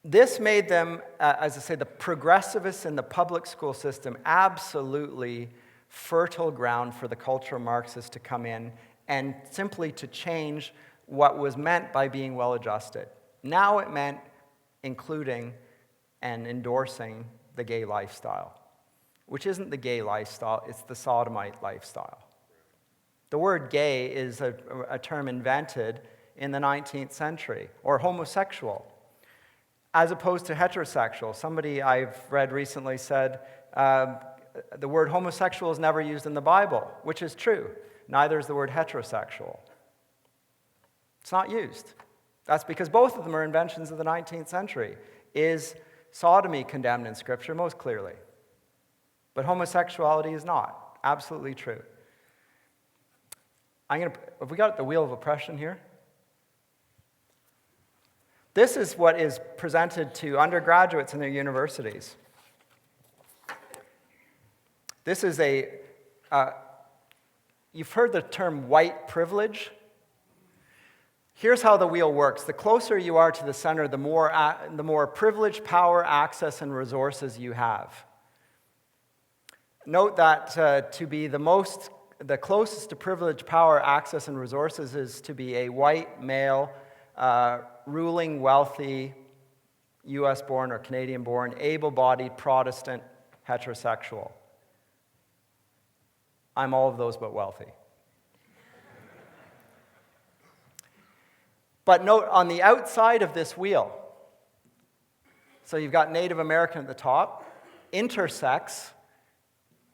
this made them, as I say, the progressivists in the public school system absolutely fertile ground for the cultural Marxists to come in and simply to change what was meant by being well-adjusted. Now it meant including and endorsing the gay lifestyle, which isn't the gay lifestyle, it's the sodomite lifestyle. The word gay is a term invented in the 19th century, or homosexual, as opposed to heterosexual. Somebody I've read recently said, the word homosexual is never used in the Bible, which is true. Neither is the word heterosexual. It's not used. That's because both of them are inventions of the 19th century. Is sodomy condemned in Scripture? Most clearly. But homosexuality is not. Absolutely true. Have we got the wheel of oppression here? This is what is presented to undergraduates in their universities. This is you've heard the term white privilege. Here's how the wheel works. The closer you are to the center, the more privilege, power, access, and resources you have. Note that to be the closest to privilege, power, access, and resources is to be a white, male, ruling, wealthy, US-born or Canadian-born, able-bodied, Protestant, heterosexual. I'm all of those but wealthy. But note, on the outside of this wheel, so you've got Native American at the top, intersex,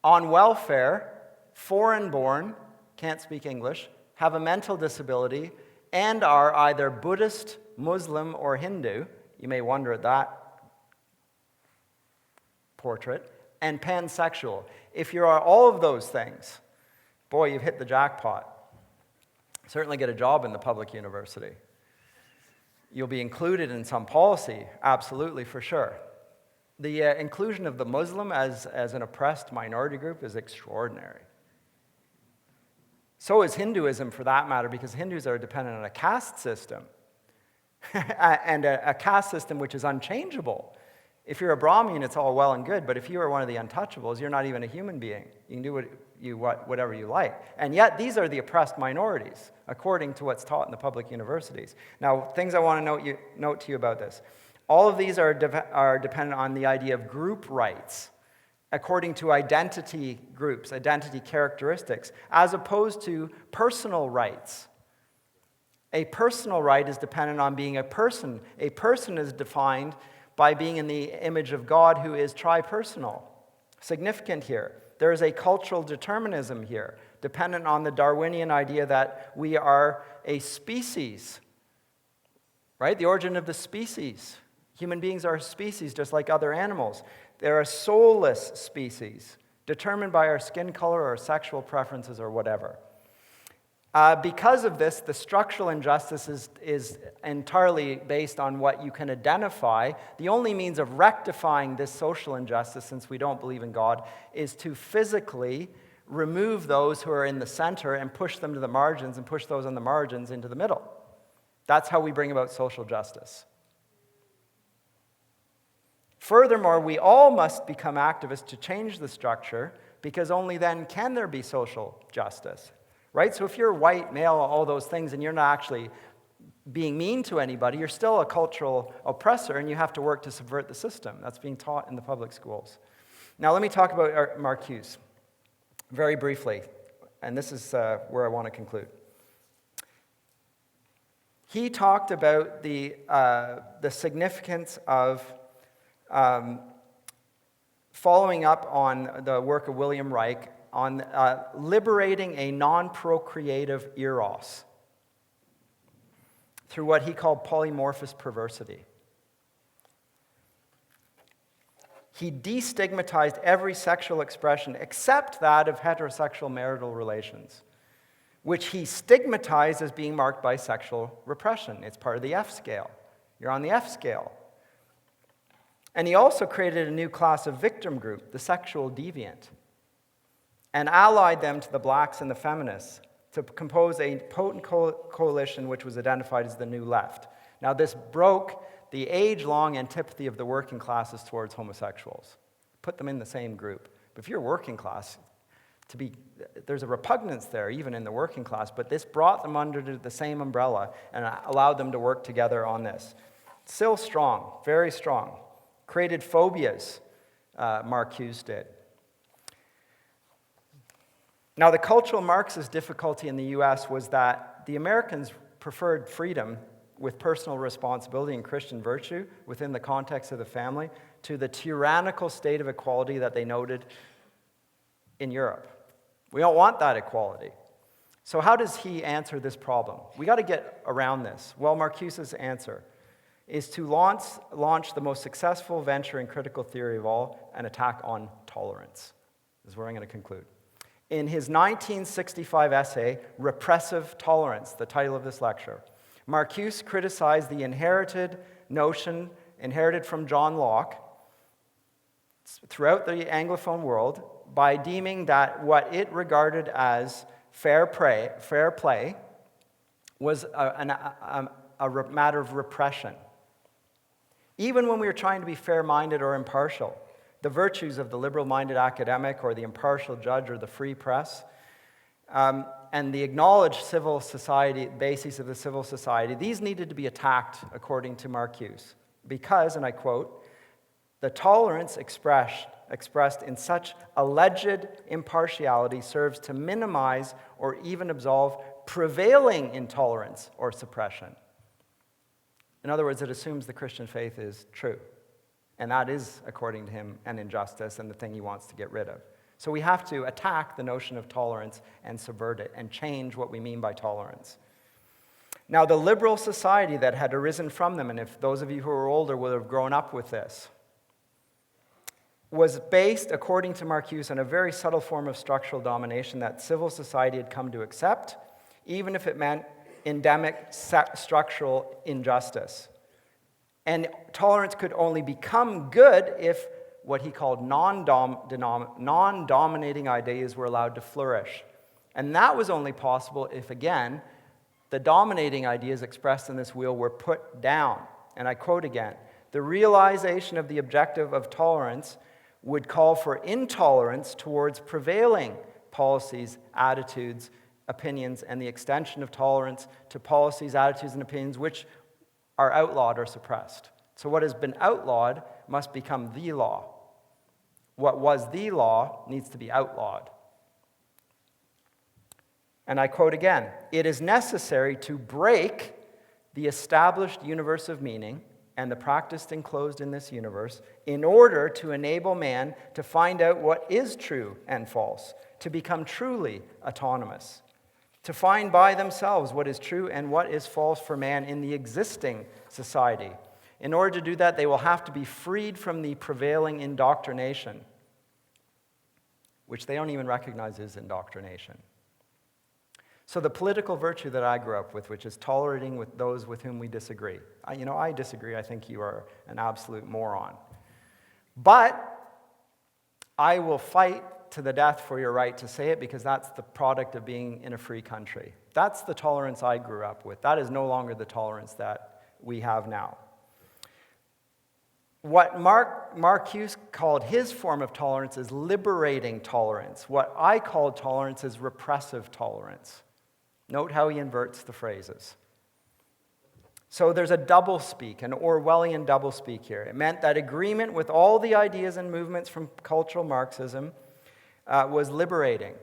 on welfare, foreign-born, can't speak English, have a mental disability, and are either Buddhist, Muslim, or Hindu. You may wonder at that portrait. And pansexual. If you are all of those things, boy, you've hit the jackpot. Certainly get a job in the public university. You'll be included in some policy, absolutely, for sure. The inclusion of the Muslim as an oppressed minority group is extraordinary. So is Hinduism, for that matter, because Hindus are dependent on a caste system, and a caste system which is unchangeable. If you're a Brahmin, it's all well and good, but if you are one of the untouchables, you're not even a human being. You can do whatever you like. And yet, these are the oppressed minorities, according to what's taught in the public universities. Now, things I want to note to you about this. All of these are dependent on the idea of group rights, according to identity groups, identity characteristics, as opposed to personal rights. A personal right is dependent on being a person. A person is defined by being in the image of God, who is tripersonal. Significant here. There is a cultural determinism here, dependent on the Darwinian idea that we are a species, right? The origin of the species. Human beings are a species just like other animals. They're a soulless species, determined by our skin color or sexual preferences or whatever. Because of this, the structural injustice is entirely based on what you can identify. The only means of rectifying this social injustice, since we don't believe in God, is to physically remove those who are in the center and push them to the margins and push those on the margins into the middle. That's how we bring about social justice. Furthermore, we all must become activists to change the structure, because only then can there be social justice. Right? So if you're white, male, all those things, and you're not actually being mean to anybody, you're still a cultural oppressor, and you have to work to subvert the system. That's being taught in the public schools. Now let me talk about Marcuse very briefly, and this is where I want to conclude. He talked about the significance of following up on the work of William Reich on liberating a non-procreative eros through what he called polymorphous perversity. He destigmatized every sexual expression except that of heterosexual marital relations, which he stigmatized as being marked by sexual repression. It's part of the F scale. You're on the F scale. And he also created a new class of victim group, the sexual deviant, and allied them to the blacks and the feminists to compose a potent coalition which was identified as the New Left. Now, this broke the age-long antipathy of the working classes towards homosexuals, put them in the same group. But if you're working class, there's a repugnance there, even in the working class, but this brought them under the same umbrella and allowed them to work together on this. Still strong, very strong. Created phobias, Marcuse did. Now, the cultural Marxist difficulty in the US was that the Americans preferred freedom with personal responsibility and Christian virtue within the context of the family to the tyrannical state of equality that they noted in Europe. We don't want that equality. So how does he answer this problem? We got to get around this. Well, Marcuse's answer is to launch the most successful venture in critical theory of all, an attack on tolerance. This is where I'm going to conclude. In his 1965 essay, Repressive Tolerance, the title of this lecture, Marcuse criticized the inherited notion, inherited from John Locke, throughout the Anglophone world by deeming that what it regarded as fair play was a matter of repression. Even when we were trying to be fair-minded or impartial, the virtues of the liberal-minded academic or the impartial judge or the free press, and the acknowledged civil society, bases of the civil society, these needed to be attacked according to Marcuse. Because, and I quote, the tolerance expressed in such alleged impartiality serves to minimize or even absolve prevailing intolerance or suppression. In other words, it assumes the Christian faith is true. And that is, according to him, an injustice and the thing he wants to get rid of. So we have to attack the notion of tolerance and subvert it and change what we mean by tolerance. Now, the liberal society that had arisen from them, and if those of you who are older will have grown up with this, was based, according to Marcuse, on a very subtle form of structural domination that civil society had come to accept, even if it meant endemic structural injustice. And tolerance could only become good if what he called non-dominating ideas were allowed to flourish. And that was only possible if, again, the dominating ideas expressed in this wheel were put down. And I quote again, the realization of the objective of tolerance would call for intolerance towards prevailing policies, attitudes, opinions, and the extension of tolerance to policies, attitudes, and opinions which are outlawed or suppressed. So what has been outlawed must become the law. What was the law needs to be outlawed. And I quote again, it is necessary to break the established universe of meaning and the practice enclosed in this universe in order to enable man to find out what is true and false, to become truly autonomous, to find by themselves what is true and what is false for man in the existing society. In order to do that, they will have to be freed from the prevailing indoctrination, which they don't even recognize as indoctrination. So the political virtue that I grew up with, which is tolerating with those with whom we disagree. I disagree. I think you are an absolute moron. But I will fight to the death for your right to say it because that's the product of being in a free country. That's the tolerance I grew up with. That is no longer the tolerance that we have now. What Marcuse called his form of tolerance is liberating tolerance. What I called tolerance is repressive tolerance. Note how he inverts the phrases. So there's a doublespeak, an Orwellian doublespeak here. It meant that agreement with all the ideas and movements from cultural Marxism was liberating.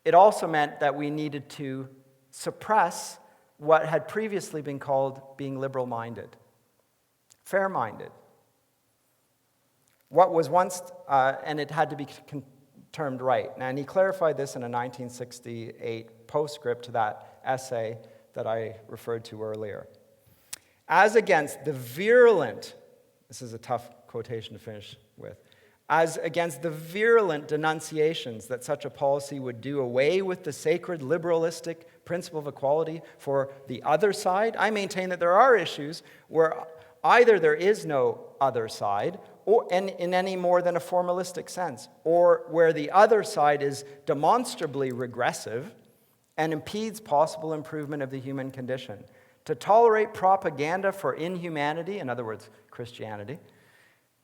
It also meant that we needed to suppress what had previously been called being liberal-minded, fair-minded. What was once, and it had to be termed right. And he clarified this in a 1968 postscript to that essay that I referred to earlier. As against the virulent, this is a tough quotation to finish with, as against the virulent denunciations that such a policy would do away with the sacred liberalistic principle of equality for the other side, I maintain that there are issues where either there is no other side, or in any more than a formalistic sense, or where the other side is demonstrably regressive and impedes possible improvement of the human condition. To tolerate propaganda for inhumanity, in other words, Christianity,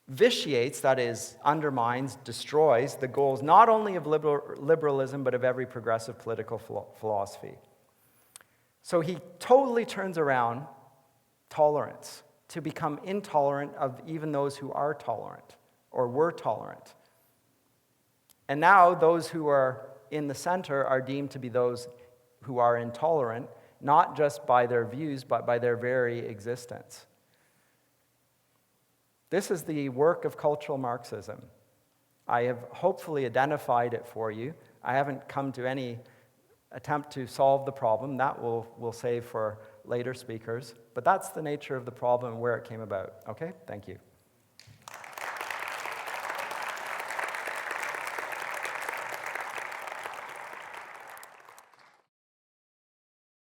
vitiates, that is, undermines, destroys the goals not only of liberalism, but of every progressive political philosophy. So he totally turns around tolerance to become intolerant of even those who are tolerant or were tolerant. And now those who are in the center are deemed to be those who are intolerant, not just by their views, but by their very existence. This is the work of cultural Marxism. I have hopefully identified it for you. I haven't come to any attempt to solve the problem. That we'll save for later speakers. But that's the nature of the problem and where it came about. Okay? Thank you.